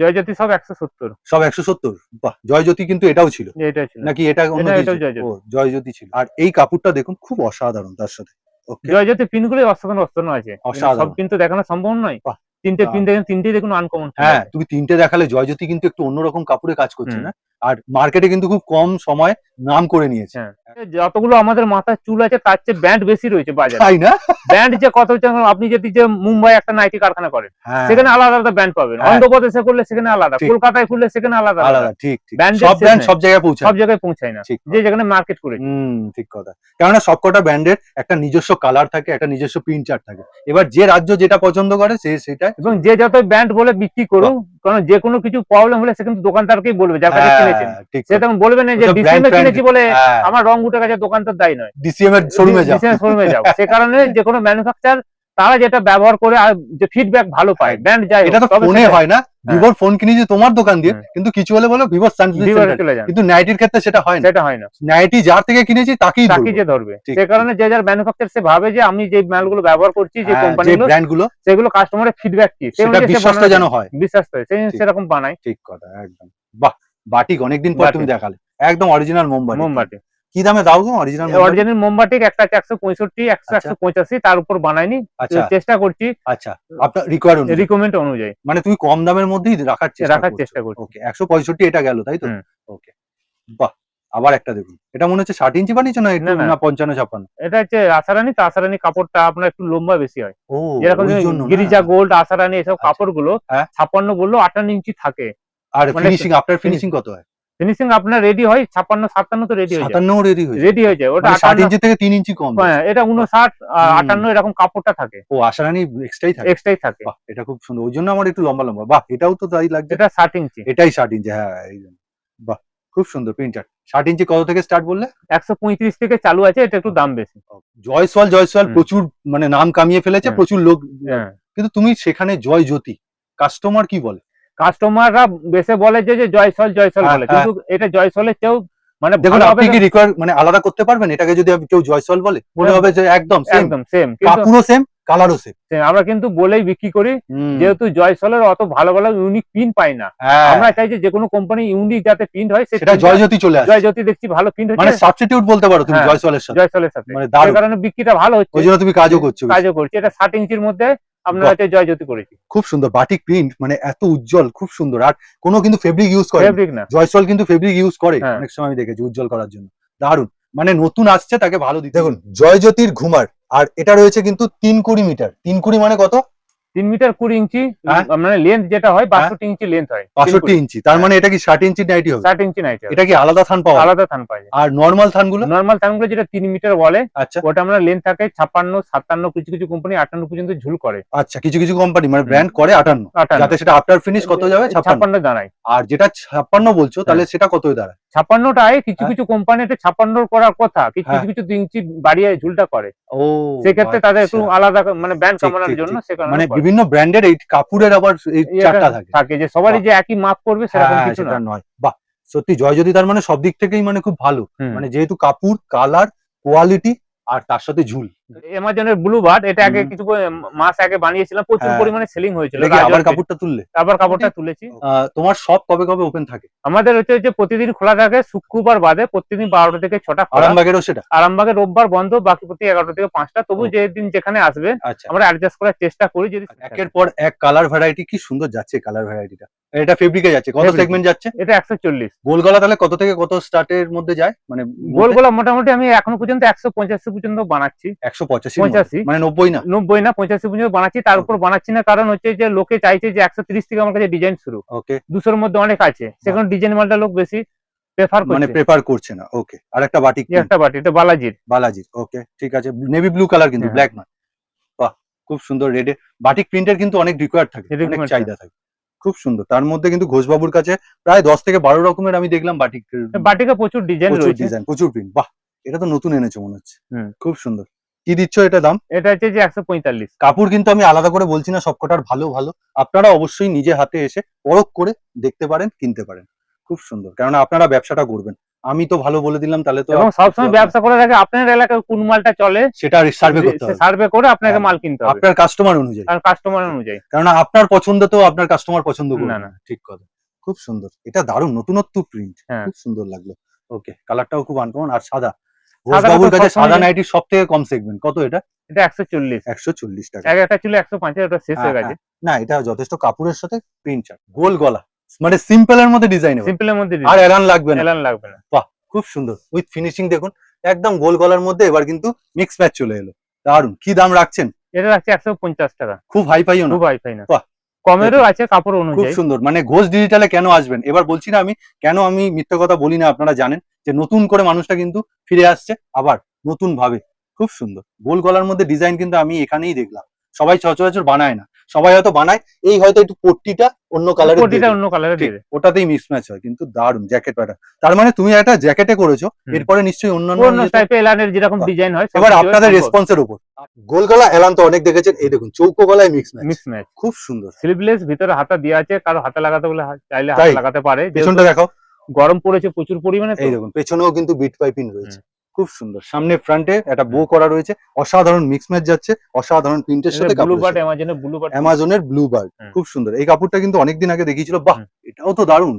জয়জ্যোতি সব ১৭০।
সব ১৭০। বাহ! জয়জ্যোতি কিন্তু এটাও ছিল।
এটা ছিল।
নাকি এটা অন্য
এটাও
কিছু? ও,
জয়জ্যোতি।
জয়জ্যোতি ছিল। আর এই কাপড়টা দেখুন খুব অসাধারণ তার সাথে। ওকে,
জয়জ্যোতি প্রিন্টগুলোই অসাধারণ আছে। কিন্তু সব
অসাধারণ।
প্রিন্ট তো দেখানো সম্ভব নয়।
বাহ!
৩ টে প্রিন্ট
দারুণ।
দেখেন, ৩ টেই দেখুন আনকমন প্রিন্ট
হ্যাঁ,
আছে।
তুমি ৩ টে দেখালে জয়জ্যোতি কিন্তু একটু অন্যরকম কাপড়ে কাজ করছে
হুম,
না? আর মার্কেটে কিন্তু খুব কম সময়ে নাম করে নিয়েছে।
হ্যাঁ। যতগুলো আমাদের মাথার চুল আছে তার চেয়ে ব্যান্ড বেশি রয়েছে বাজারে।
তাই না?
ব্যান্ড যে কত হচ্ছে, আপনি যদি যে মুম্বাই একটা নাইটি কারখানা করেন,
হ্যাঁ,
সেখানে আলাদা আলাদা ব্যান্ড পাবেন।
হ্যাঁ,
অন্ধ্রপ্রদেশে করলে সেখানে আলাদা,
ঠিক।
কলকাতায় খুললে সেখানে আলাদা আলাদা।
আলাদা, ঠিক, ঠিক।
ব্যান্ডের
সব
শেষ
ব্র্যান্ড
নেই।
সব জায়গায় পৌঁছায়
সব
না।
জায়গায় পৌঁছায় না।
ঠিক
যে
কথা।
যেখানে মার্কেট করেছে।
ঠিক কথা। কেননা সবকটা ব্র্যান্ডের একটা নিজস্ব কালার থাকে, একটা নিজস্ব প্রিন্ট চার্ট থাকে। এবার যে রাজ্য যেটা পছন্দ করে সে সেটাই।
এবং যে যত ব্যান্ড বলে বিক্রি
বাহ!
করুক, কারণ যে কোনো কিছু প্রবলেম হলে সে কিন্তু দোকানদারকেই বলবে যার কাছে কিনেছেন।
হ্যাঁ, ঠিক
সে
কথা।
তখন বলবে না যে
ওসব ব্র্যান্ড
ডিসিএম এ
ফ্র্যান্ড,
কিনেছি বলে
হ্যাঁ,
আমার রং উঠে গেছে, দোকানদার দায়ী নয়।
ডিসিএম এর শোরুমে যাও।
ডিসিএম শোরুমে যাও। সে কারণে যে কোনো ম্যানুফ্যাকচার তারা যেটা ব্যবহার করে আর যে ফিডব্যাক ভালো পায়,
একদম।
ব্র্যান্ড যাই হোক
এটা তো
তবে
ফোনে
সেটা
হয় না।
হ্যাঁ,
ভিভোর ফোন কিনেছি তোমার দোকান দিয়ে,
হ্যাঁ,
কিন্তু কিছু হলে বলো ভিভোর সার্ভিস
ভিভোরে
সেন্টার।
চলে যান।
কিন্তু নাইটির ক্ষেত্রে সেটা হয় না।
সেটা হয় না।
নাইটি যার থেকে কিনেছি তাকেই
তাকেই
ধরবো।
যে ধরবে।
ঠিক,
সে
ঠিক।
কারণে যে যার ম্যানুফ্যাকচার সে ভাবে যে আমি যে মালগুলো ব্যবহার করছি, যে
হ্যাঁ, যে
কোম্পানিগুলো,
ব্র্যান্ড গুলো
সেগুলো কাস্টমারের ফিডব্যাক কি সেই
সেটা
অনুযায়ী সে
বিশ্বস্ত
বানানোর
যেন
চেষ্টা
হয়।
বিশ্বাস করে সে
ঠিক,
সেরকম বানায়।
ঠিক কথা একদম। বাহ! বাটিক অনেকদিন পর তুমি
বাটিক,
দেখালে। একদম অরিজিনাল মোমবাটি।
মোমবাতি।
কি দামে দাও গো অরিজিনাল মোমবাতি?
অরিজিনাল মোমবাটিক একটা আছে ১৬৫, ১০০,
আচ্ছা,
১৮৫, তার উপর বানাইনি।
আচ্ছা,
চেষ্টা করছি
আচ্ছা। আপনার রিকোয়ার অনুযায়ী।
রিকমেন্ড অনুযায়ী
মানে তুমি কম দামের মধ্যেই রাখার চেষ্টা
রাখার
করছো।
চেষ্টা করছি।
ওকে, ১৬৫ এটা গেল তাই তো?
হুম।
ওকে। বাহ! আবার একটা দেখুন। এটা মনে হচ্ছে ৬০ ইঞ্চি বানিয়েছো না একটু,
না, না।
না ৫৫-৫৬?
এটা হচ্ছে আশারানী, তো আশারানী কাপড়টা আপনার একটু লম্বা বেশি হয়।
ও,
যেরকম
ওই জন্য না?
গিরিজা গোল্ড, আশারানী এসব
আচ্ছা।
কাপড়গুলো
হ্যাঁ।
৫৬ বললেও ৫৮ ইঞ্চি থাকে।
আর
মানে
ফিনিশিং, আফটার ফিনিশিং কত হয়?
ফিনিশিং আপনার রেডি হয় ৫৬, ৫৭ তো রেডি হয়ে যায়।
৫৭ ও রেডি হয়ে যায়।
রেডি হয়ে যায়। ওটা
মানে ৬০
৫৮,
ইঞ্চি থেকে ৩ ইঞ্চি কম
হ্যাঁ,
রয়েছে।
এটা
বাহ!
৫৯,
হুম।
৫৮ এরকম কাপড়টা থাকে।
ও, আশারানী এক্সট্রাই থাকে।
এক্সট্রাই থাকে।
বাহ! এটা খুব সুন্দর। ওই জন্য আমার একটু লম্বা, লম্বা। বাহ! এটাও তো তাই লাগছে।
এটা ৬০ ইঞ্চি।
এটাই ৬০ ইঞ্চি। হ্যাঁ, এই জন্য। বাহ! খুব সুন্দর প্রিন্টার। ৬০ ইঞ্চি কত থেকে স্টার্ট বললে?
১৩৫ থেকে চালু আছে, এটা একটু দাম বেশি।
জয়সওয়াল, জয়সওয়াল
হুম,
প্রচুর মানে নাম কামিয়ে ফেলেছে,
হ্যাঁ,
প্রচুর লোক।
হ্যাঁ।
কিন্তু তুমি সেখানে জয় জ্যোতি। কাস্টমার কি বলে?
কাস্টমাররা বেশি বলে যে জয়সল, জয়সল
হ্যাঁ,
বলে।
হ্যাঁ।
কিন্তু এটা জয়সলের চেয়েও মানে
দেখুন,
ভালো হবে।
আপনি কি মানে আলাদা করতে পারবেন? এটাকে যদি কেউ জয়সওয়াল বলে, মনে হবে যে একদম সেম।
একদম সেম। কিন্তু
কাপড়ও সেম, কালারও সেম।
আমরা কিন্তু বলেই বিক্রি করি,
হুম।
যেহেতু জয়সলের অত ভালো ভালো ইউনিক প্রিন্ট পাই না।
হ্যাঁ,
আমরা চাই যে যেকোনো কোম্পানি ইউনিক যাতে প্রিন্ট হয়,
সেটা জয়জ্যোতি চলে আসে।
জয়জ্যোতি দেখছি ভালো প্রিন্ট
মানে
হচ্ছে।
সাবস্টিটিউট বলতে পারো তুমি
হ্যাঁ,
জয়সওয়ালের সাথে।
জয়সলের সাথে।
মানে
সে
দারুণ।
কারণে বিক্রিটা ভালো হচ্ছে।
ওই জন্য তুমি কাজও করছো বেশি।
কাজও করছি। এটা ৬০ ইঞ্চির মধ্যে আপনার
বাহ!
হচ্ছে জয়জ্যোতি করেছি।
খুব সুন্দর বাটিক প্রিন্ট, মানে এত উজ্জ্বল, খুব সুন্দর। আর কোনো কিন্তু ফেব্রিক ইউজ করে না।
ফেব্রিক না।
জয়সওয়াল কিন্তু ফেব্রিক ইউজ করে
হ্যাঁ।
অনেক সময়, আমি দেখেছি উজ্জ্বল করার জন্য। দারুণ। মানে নতুন আসছে তাকে ভালো দিতে। দেখুন, জয়জ্যোতির ঘুমার। আর এটা রয়েছে কিন্তু ৩-২০ মিটার। ৩-২০ মানে কত?
৩ মিটার ২০ ইঞ্চি।
হ্যাঁ?
মানে লেন্থ যেটা হয়
হ্যাঁ?
৬২ ইঞ্চি লেন্থ হয়।
৬২ ইঞ্চি। তার মানে এটা কি ৬০ ইঞ্চি নাইটি হবে?
৬০ ইঞ্চি নাইটি হবে।
এটা কি আলাদা থান পাওয়া যায়?
আলাদা থান পাওয়া যায়।
আর নরমাল থানগুলো?
নরমাল থানগুলো যেটা ৩ মিটার বলে,
আচ্ছা,
ওটা আমরা লেন্থ থাকে ৫৬, ৫৭, কিছু কিছু কোম্পানি ৫৮ পর্যন্ত ঝুল করে।
আচ্ছা। কিছু, কিছু কোম্পানি মানে ব্র্যান্ড করে ৫৮।
৫৮
যাতে সেটা আফটার ফিনিশ কত যাবে? ৫৬।
৫৬ দাঁড়ায়।
আর যেটা ৫৬ বলছো তাহলে সেটা কতই দাঁড়ায়?
৫৬টায় কিছু
হ্যাঁ?
কিছু কোম্পানি এটা ৫৬ করার কথা, কিছু
হ্যাঁ।
কিছু ২ ইঞ্চি বাড়িয়ে ঝুলটা করে।
ও,
সেক্ষেত্রে তাদের একটু
আচ্ছা।
আলাদা মানে ব্যান্ড
ঠিক,
কামানোর
ঠিক,
জন্য
ঠিক।
সে কারণে
মানে
করে।
বিভিন্ন ব্র্যান্ডের এই কাপড়ের আবার এই
এটা
চারটা থাকে।
থাকে যে সবারই
বাহ!
যে একই মাপ করবে সেরকম
হ্যাঁ,
কিছু না।
সেটা নয়। বাহ! সত্যি জয়জ্যোতি তার মানে সব দিক থেকেই মানে খুব ভালো।
হুম।
মানে যেহেতু কাপড়, কালার, কোয়ালিটি আর তার সাথে ঝুল।
অ্যামাজনের ব্লু বার্ড, এটা আগে
হুম।
কিছু মাস আগে বানিয়েছিলাম, প্রচুর
হ্যাঁ।
পরিমাণে সেলিং হয়েছিল।
এটা কি আবার
রাজওয়াল
কাপড়টা তুললে?
আবার কাপড়টা তুলেছি।
তোমার শপ কবে কবে ওপেন থাকে?
আমাদের হচ্ছে যে প্রতিদিন খোলা থাকে, শুক্রবার বাদে প্রতিদিন 12টা থেকে 6টা খোলা।
আরামবাগেরও সেটা?
আরামবাগে রোববার বন্ধ, বাকি প্রতি 11টা থেকে 5টা। তবু
Okay.
যেদিন যেখানে আসবে
আচ্ছা।
আমরা অ্যাডজাস্ট করার চেষ্টা করি। যদি
একের পর এক কালার ভ্যারাইটি, কি সুন্দর যাচ্ছে কালার ভ্যারাইটিটা। এটা ফেব্রিকে যাচ্ছে, কত
Fabric।
সেগমেন্ট যাচ্ছে?
এটা 140।
গোল গলা তাহলে কত থেকে কত স্টার্টের মধ্যে যায়, মানে
গোলগোলা মোটামুটি আমি এখনো পর্যন্ত 185 পর্যন্ত বানাচ্ছি।
185
85
মানে 90 না?
90 না, 85 পর্যন্ত বানাচ্ছি। তার উপর বানাচ্ছি না, কারণ হচ্ছে যে লোকে চাইছে যে 130 থেকে আমার কাছে ডিজাইন শুরু।
ওকে।
200 মধ্যে অনেক আছে, সেখানে ডিজাইন মালটা লোক বেশি প্রেফার
মানে
করছে।
প্রেফার করছে না। ওকে। আর একটা বাটিক
এই একটা বাটি, এটা বালাজির।
বালাজির। ওকে, ঠিক আছে। নেভি ব্লু কালার কিন্তু,
হ্যাঁ।
ব্ল্যাক নয়। বাহ, খুব সুন্দর। রেডে বাটিক প্রিন্টের কিন্তু অনেক রিকোয়ার্ড থাকে, অনেক
Requirement
চাহিদা থাকে। খুব সুন্দর। তার মধ্যে কিন্তু ঘোষবাবুর কাছে প্রায় 10 থেকে 12 রকমের আমি দেখলাম বাটিক,
বাটিকে প্রচুর ডিজাইন
প্রচুর
রয়েছে।
ডিজাইন, প্রচুর প্রিন্ট। বাহ, এটা তো নতুন এনেছো মনে হচ্ছে।
হুম।
খুব সুন্দর। কি দিচ্ছ এটা দাম?
এটা হচ্ছে যে 145।
কাপড় কিন্তু আমি আলাদা করে বলছি না, সবকটার ভালো ভালো। আপনারা অবশ্যই নিজে হাতে এসে পরখ করে দেখতে পারেন, কিনতে পারেন। খুব সুন্দর, কারণ আপনারা ব্যবসাটা করবেন। আমি তো ভালো বলে দিলাম, তাহলে তো
এবং সবসময় ব্যবসা করে রাখে আপনার এলাকায় কোন মালটা চলে
সেটা সার্ভে করতে হবে।
সার্ভে করে আপনাকে
হ্যাঁ।
মাল কিনতে হবে
আপনার কাস্টমার অনুযায়ী,
আর কাস্টমার অনুযায়ী।
কারণ আপনার পছন্দ তো আপনার কাস্টমার পছন্দ করবে
না,
না।
না।
ঠিক কথা। খুব সুন্দর, এটা দারুণ নতুনত্ব প্রিন্ট।
হ্যাঁ।
খুব সুন্দর লাগলো। ওকে, কালারটাও খুব আনকমন। আর সাদা,
সাদাটা
ঘোষবাবুর
তো
কাছে
সবসময়
সাদা নাইটির সব থেকে কম সেগমেন্ট কত এটা?
এটা 140।
140 টাকা।
একটা ছিল 105, ওটা শেষ হয়ে গেছে।
না, এটা যথেষ্ট কাপড়ের সাথে প্রিন্ট চার্ট। গোল গলা, মানে সিম্পল এর মধ্যে ডিজাইন,
সিম্পলের মধ্যে
আর এলান লাগবে না।
এলান লাগবে না।
বাহ, খুব সুন্দর। উইথ ফিনিশিং দেখুন, একদম গোল গলার মধ্যে এবার কিন্তু মিক্স ম্যাচ চলে এলো। দারুন। কি দাম রাখছেন?
এটা রাখছে 150 টাকা।
খুব হাই ফাইও না,
খুব হাই না।
বাহ,
কমেরও আছে কাপড়
খুব
অনুযায়ী।
সুন্দর। মানে ঘোষ ডিজিটালে কেন আসবেন? এবার বলছি না আমি, কেন আমি মিথ্যে কথা বলি না, আপনারা জানেন যে নতুন করে মানুষটা কিন্তু ফিরে আসছে আবার নতুন ভাবে। খুব সুন্দর গোল গলার মধ্যে ডিজাইন কিন্তু আমি এখানেই দেখলাম। সবাই সচরাচর বানায় না, সবাই হয়তো বানায় এই হয়তো একটু পট্টিটা অন্য কালারের,
পট্টিটা অন্য কালারের দিয়ে দেয়।
ওটাতেই মিসম্যাচ হয়, কিন্তু দারুন জ্যাকেট প্যাটার্ন। তার মানে তুমি একটা জ্যাকেটে করেছো, এরপরে নিশ্চয়ই
অন্য
অন্যান্য
টাইপের এলানের যেরকম ডিজাইন হয়।
এবার আপনাদের রেসপন্সের উপর। গোল গলা এলান তো অনেক দেখেছেন, এই দেখুন চৌকো গলায় মিক্স ম্যাচ, খুব সুন্দর।
স্লিভলেস, ভিতরে হাতা দেওয়া আছে, কারো হাতে লাগাতে বলে চাইলে
তাই?
হাতে লাগাতে পারে।
পেছনটা দেখাও।
গরম পড়েছে প্রচুর পরিমাণে,
এই দেখুন পেছনেও কিন্তু বিট পাইপিং রয়েছে। খুব সুন্দর। সামনে ফ্রন্টে একটা বো করা রয়েছে, অসাধারণ মিক্স ম্যাচ যাচ্ছে, অসাধারণ প্রিন্টের সাথে
ব্লু বার্ড, অ্যামাজনের ব্লু বার্ড,
অ্যামাজনের ব্লু বার্ড। খুব সুন্দর। এই কাপড়টা কিন্তু অনেকদিন আগে দেখিয়েছিল। বাহ, এটাও তো দারুণ,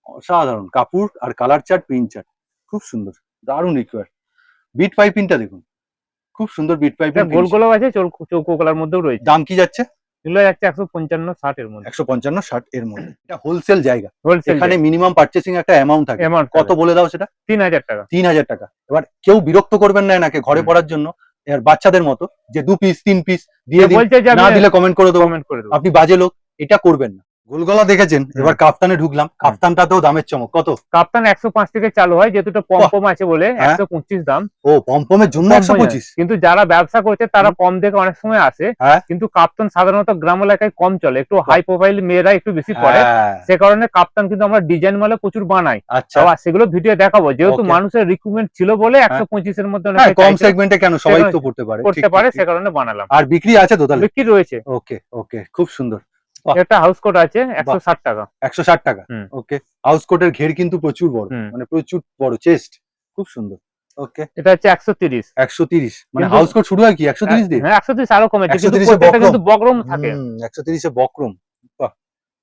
অসাধারণ কাপড় আর কালার চার্ট, প্রিন্ট চার্ট, খুব সুন্দর, দারুণ রিকোয়ার। বিট পাইপিংটা দেখুন, খুব সুন্দর বিট পাইপিং।
গোল গোল আছে, চৌকো গলার মধ্যেও রয়েছে।
দাম কি যাচ্ছে?
এগুলো যাচ্ছে 155-60 এর মধ্যে।
155-60 এর মধ্যে। এটা হোলসেল জায়গা,
হোলসেল
এখানে মিনিমাম পারচেসিং একটা অ্যামাউন্ট থাকে। কত বলে দাও সেটা?
3000 টাকা।
3000 টাকা। এবার কেউ বিরক্ত করবেন না এনাকে ঘরে পড়ার জন্য, এর বাচ্চাদের মতো যে 2 পিস 3 পিস দিয়ে দিন, না দিলে কমেন্ট করে দেবো, আপনি বাজে লোক, এটা করবেন না। গোলগলা দেখেছেন, এবার কাফতানে ঢুকলাম। কাফতানটাতেও দামের চমক। কত?
কাপ্তান 105 থেকে চালু হয়, যেহেতু পম্পম আছে বলে 125 দাম।
ও, পম্পমের জন্য 125।
কিন্তু যারা ব্যবসা করছে তারা কম দেখে অনেক সময় আসে, কিন্তু কাপ্তান সাধারণত গ্রাম এলাকায় কম চলে, একটু হাই প্রোফাইল মেয়েরা একটু বেশি পরে, সে কারণে কাপ্তান কিন্তু আমরা ডিজাইন মালে প্রচুর বানাই।
আচ্ছা,
সেগুলো ভিডিও দেখাবো, যেহেতু মানুষের রিকোয়ারমেন্ট ছিল বলে 125 এর মধ্যে।
কম সেগমেন্টে কেন, সবাই তো করতে পারে,
সে কারণে বানালাম।
আর বিক্রি আছে তো? তাহলে
বিক্রি রয়েছে।
ওকে ওকে, খুব সুন্দর।
একটা হাউস কোট আছে 160 টাকা।
160 টাকা। ওকে। হাউস কোটের ঘের কিন্তু প্রচুর বড়, মানে প্রচুর বড় চেস্ট, খুব সুন্দর। ওকে।
এটা হচ্ছে 130।
130 মানে হাউস কোট শুরু হয় কি 130 দিয়ে?
হ্যাঁ, 130 আরো কমে, কিন্তু
130
প্রত্যেকটা কিন্তু বক্রম থাকে।
130 এ বক্রম। বাহ,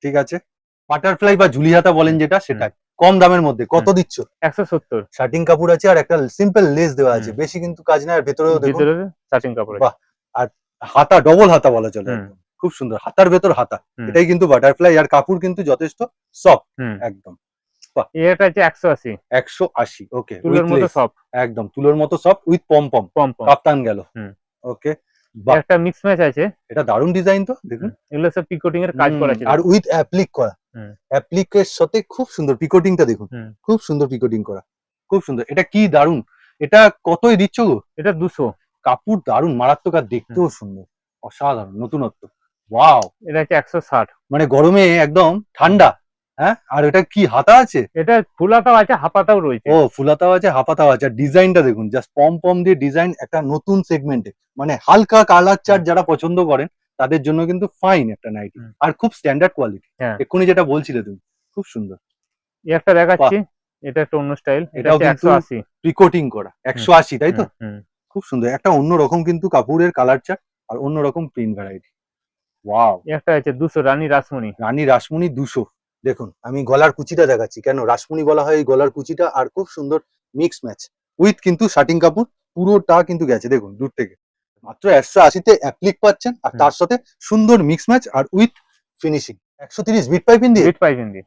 ঠিক আছে। বাটারফ্লাই বা ঝুলি হাতা বলেন যেটা, সেটাই কম দামের মধ্যে। কত দিচ্ছ?
170।
শার্টিং কাপড় আছে আর একটা সিম্পল লেস দেওয়া আছে, বেশি কিন্তু কাজ নাই। আর ভেতরেও দেখুন,
ভিতরে শার্টিং কাপড়।
বাহ, আর হাতা ডবল হাতা বলা চলে, খুব সুন্দর। হাতার ভেতর হাতা, এটাই কিন্তু বাটারফ্লাই। আর কাপড় কিন্তু যথেষ্ট সফট, একদম।
এটা হচ্ছে 180।
180। ওকে।
তুলোর মতো সফট,
একদম তুলোর মতো সফট, উইথ পমপম। কাপ্তান গেল। ওকে।
একটা মিক্স ম্যাচ আছে,
এটা দারুণ ডিজাইন তো, দেখুন
এগুলো সব পিকোটিং এর কাজ করা আছে,
আর উইথ অ্যাপ্লিক করা। অ্যাপ্লিকের সাথে খুব সুন্দর পিকোটিংটা দেখুন, খুব সুন্দর পিকোটিং করা, খুব সুন্দর। এটা কি দারুণ। এটা কতই দিচ্ছ গো?
এটা 200।
কাপড় দারুণ, মারাত্মক, আর দেখতেও সুন্দর, অসাধারণ নতুনত্ব। ওয়াও।
এটা হচ্ছে 160।
মানে গরমে একদম ঠান্ডা। হ্যাঁ, আর এটা কি হাতা আছে?
এটা ফুলাতাও আছে, হাফাতাও রয়েছে।
ও, ফুলাতাও আছে, হাফাতাও আছে। ডিজাইনটা দেখুন, জাস্ট পম দিয়ে ডিজাইন, একটা নতুন সেগমেন্টে, মানে হালকা কালার চার্ট যারা পছন্দ করেন তাদের জন্য কিন্তু ফাইন একটা নাইটি, আর খুব স্ট্যান্ডার্ড কোয়ালিটি। এক্ষুনি যেটা বলছিলে তুমি, খুব সুন্দর।
একটা দেখাচ্ছি, এটা একটা অন্য স্টাইল। এটা হচ্ছে 180।
প্রিকোটিং করা 180, তাই তো? খুব সুন্দর, একটা অন্যরকম কিন্তু কাপড়ের কালার চার্ট আর অন্যরকম প্রিন্ট ভ্যারাইটি। ওয়াও,
একটা আছে 200 রানী রাসমণি।
রানী রাসমণি 200। দেখুন আমি গলার কুচিটা দেখাচ্ছি, কেন রাসমণি বলা হয় এই গলার কুচিটা, আর খুব সুন্দর মিক্স ম্যাচ উইথ কিন্তু শার্টিং কাপড় পুরোটা কিন্তু গেছে দেখুন দূর থেকে। মাত্র 180-তে অ্যাপ্লিক পাচ্ছেন, আর তার সাথে সুন্দর মিক্স ম্যাচ আর উইথ ফিনিশিং। 130 বিট পাইপিং দিয়ে,
বিট পাইপিং দিয়ে,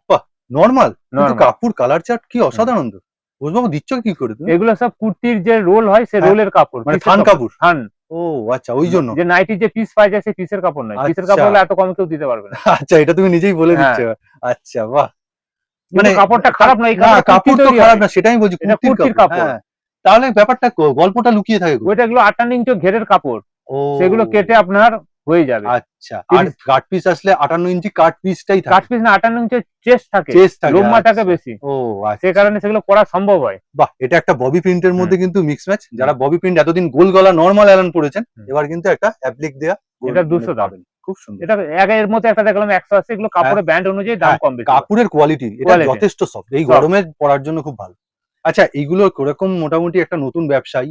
নরমাল কিন্তু
Normal।
কাপড় কালার চার্ট কি অসাধারণ তো। বুঝবাবু দিচ্ছ কি করে তুমি?
এগুলো সব কুর্তির যে রোল হয় সে
হ্যাঁ,
রোলের কাপড়,
মানে
পিসের
থান কাপড়।
থান।
ও আচ্ছা, ওই জন্য।
যে নাইটির যে পিস পাওয়া যায় সেই পিসের কাপড় নয়, পিসের
আচ্ছা।
কাপড় হলে এত কমে কেউ দিতে পারবে না।
আচ্ছা, এটা তুমি নিজেই বলে
হ্যাঁ।
দিচ্ছ। আচ্ছা, বাহ।
মানে কাপড়টা খারাপ না, এই
কাপড় তো খারাপ না, সেটাই আমি বলছি,
এটা
কুর্তির
কুর্তির
কাপড়।
কাপড়।
হ্যাঁ, তাহলে ব্যাপারটা গল্পটা লুকিয়ে থাকে।
ওইটা এগুলো 58 ইঞ্চি ঘেরের কাপড়,
ও
সেগুলো কেটে আপনার হয়ে যাবে।
আচ্ছা, আর কাট পিস আসলে 58 ইঞ্চি কাট পিসটাই থাকে।
কাট পিস না, 58 ইঞ্চি চেস্ট থাকে,
চেস্ট থাকে,
লম্বা থাকে
আচ্ছা।
বেশি।
ও আচ্ছা,
সেই কারণে সেগুলো করা সম্ভব হয়।
বাহ, এটা একটা ববি প্রিন্টের মধ্যে কিন্তু মিক্স ম্যাচ। যারা ববি প্রিন্ট এতদিন গোল গলা নরমাল অ্যালান পড়েছেন, এবার কিন্তু একটা অ্যাপ্লিক দেয়া
এটা 200 দাম।
পাবেন। খুব সুন্দর।
এটা এর মধ্যে একটা দেখলাম 180, এগুলো কাপড়ের ব্যান্ড অনুযায়ী দাম কম বেশি।
কাপড়ের কোয়ালিটি এটা
Quality।
যথেষ্ট সফট, এই
Soft।
গরমে পরার জন্য খুব ভালো। আচ্ছা, এইগুলো কিরকম মোটামুটি একটা নতুন ব্যবসায়ী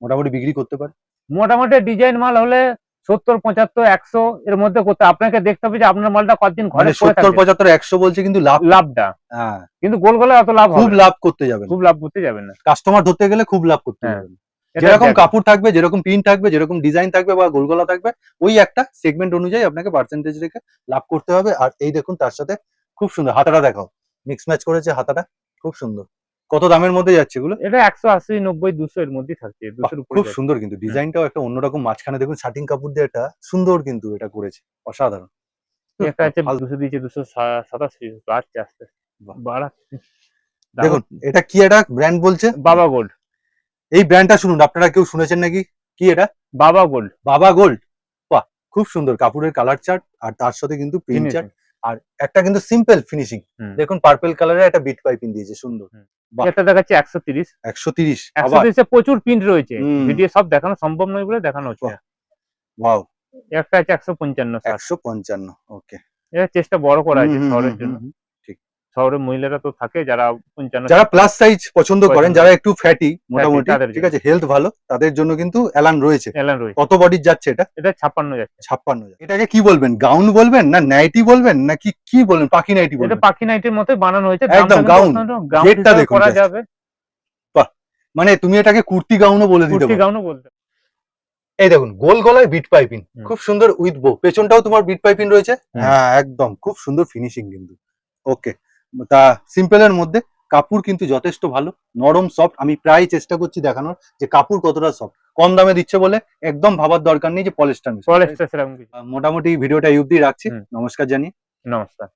মোটামুটি বিক্রি করতে পারে?
মোটামুটি ডিজাইন মাল হলে 70, 75, 100 এর মধ্যে করতে, আপনাকে দেখতে হবে যে আপনার মালটা কতদিন ঘরে
মানে
পড়ে
70,
থাকে।
75, 100 বলছে কিন্তু
লাভটা,
হ্যাঁ,
কিন্তু গোল গলা অত লাভ হবে
খুব
না।
লাভ করতে যাবেন,
খুব লাভ করতে যাবেন না।
কাস্টমার ধরতে গেলে খুব লাভ করতে
হ্যাঁ।
যাবেন।
এটা
যেরকম
দেখেন।
কাপড় থাকবে, যেরকম প্রিন্ট থাকবে, যেরকম ডিজাইন থাকবে বা গোলগলা থাকবে, ওই একটা সেগমেন্ট অনুযায়ী আপনাকে পার্সেন্টেজ রেখে লাভ করতে হবে। আর এই দেখুন তার সাথে খুব সুন্দর হাতাটা দেখাও, মিক্স ম্যাচ করেছে হাতাটা, খুব সুন্দর। কত দামের মধ্যে যাচ্ছে এগুলো?
এটা 180, 90, 200 এর মধ্যেই থাকছে, 200 এর উপরে
খুব
যাচ্ছে।
সুন্দর, কিন্তু ডিজাইনটাও একটা অন্যরকম, মাঝখানে দেখুন শার্টিং কাপড় দিয়ে এটা সুন্দর কিন্তু এটা করেছে, অসাধারণ।
একটা আছে
ভালো।
200 দিয়েছে, 287 বাড়ছে আস্তে
বাহ।
বাড়াচ্ছে।
দেখুন এটা কি একটা ব্র্যান্ড বলছে?
বাবা গোল্ড।
এই ব্র্যান্ডটা শুনুন, আপনারা কেউ শুনেছেন নাকি? কি এটা?
বাবা গোল্ড।
বাবা গোল্ড। বাহ, খুব সুন্দর কাপড়ের কালার চার্ট, আর তার সাথে কিন্তু প্রিন্ট চার্ট, আর একটা কিন্তু সিম্পল ফিনিশিং। দেখুন পার্পল কালারের একটা বিট পাইপিং দিয়েছে, সুন্দর। বাহ।
এটা দেখাচ্ছে 130।
130 আবার।
130 এ প্রচুর প্রিন্ট রয়েছে,
হুম।
ভিডিও সব দেখানো সম্ভব নয় বলে দেখানো হচ্ছে।
বাহ। ওয়াও,
একটা আছে 155।
155। ওকে।
এটা চেষ্টা বড় করা আছে
হুম, হুম,
শহরের
হুম,
জন্য।
হুম, ঠিক।
শহরের মহিলারা তো থাকে যারা 55,
যারা প্লাস সাইজ পছন্দ করেন, যারা একটু ফ্যাটি মোটামুটি,
তাদের
ঠিক
জন্য।
আছে, হেলথ ভালো, তাদের জন্য কিন্তু অ্যালান রয়েছে।
এলান রয়েছে।
কত বডির যাচ্ছে এটা?
এটা 56 যাচ্ছে।
56। এটাকে কি বলবেন, গাউন বলবেন না নাইটি বলবেন নাকি কি বলবেন, পাখি নাইটি
এটা
বলবেন?
পাখি নাইটির মতোই বানানো হয়েছে,
একদম
দামটা
গাউন।
কিন্তু গাউন
গেটটা
হিসেবে
দেখুন
করা
just।
যাবে।
বাহ, মানে তুমি এটাকে কুর্তি গাউনও বলে দিতে
কুর্তি
পারো।
গাউনও বলতে।
এই দেখুন গোল গলায় বিট পাইপিং,
হুম।
খুব সুন্দর উইথ বো, পেছনটাও তোমার বিট পাইপিং রয়েছে।
হুম।
হ্যাঁ, একদম খুব সুন্দর ফিনিশিং কিন্তু। ওকে, তা সিম্পলের মধ্যে কাপড় কিন্তু যথেষ্ট ভালো, নরম সফট। আমি প্রায় চেষ্টা করছি দেখানোর যে কাপড় কতটা সফট। কম দামে দিচ্ছে বলে একদম ভাবার দরকার নেই যে পলিস্টার।
পলিস্টার সেরকম কিছু।
মোটামুটি ভিডিওটা এই অবধি রাখছি।
হুম।
নমস্কার জানি।
নমস্কার।